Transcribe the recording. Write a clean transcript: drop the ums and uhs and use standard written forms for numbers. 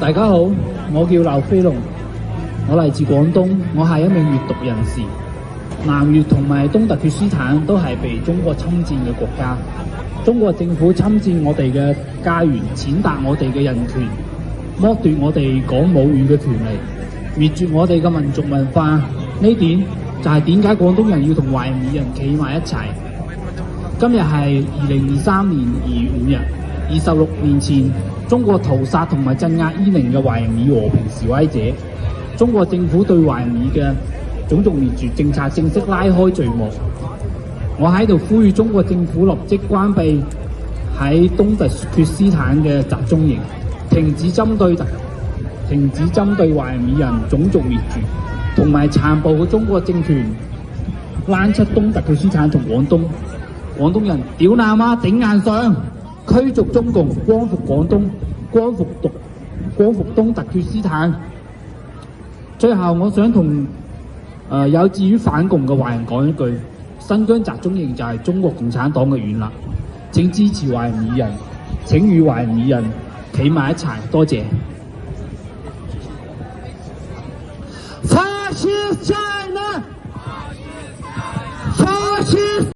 大家好，我叫劉飛龍，我嚟自廣東，我係一名閱讀人士。南越同埋東突厥斯坦都係被中國侵佔嘅國家，中國政府侵佔我哋嘅家園，踐踏我哋嘅人權，剝奪我哋講母語嘅權利，滅絕我哋嘅民族文化。呢點就係點解廣東人要同懷疑人企埋一齊。今日係2023年2月5日，26年前，中國屠殺同埋鎮壓伊寧嘅懷疑和平示威者，中國政府對懷疑嘅種族滅絕政策正式拉開序幕。我喺度呼籲中國政府立即關閉喺東突厥斯坦嘅集中營，停止針對懷疑人種族滅絕同埋殘暴嘅中國政權，攔出東突厥斯坦同廣東人屌那媽頂硬上，驅逐中共，光復廣東，光復東突厥斯坦。最後，我想同有志於反共嘅華人講一句：新疆集中營就係中國共產黨嘅軟肋，請支持懷疑人，請與懷疑人企埋一齊。多謝。Fascist China!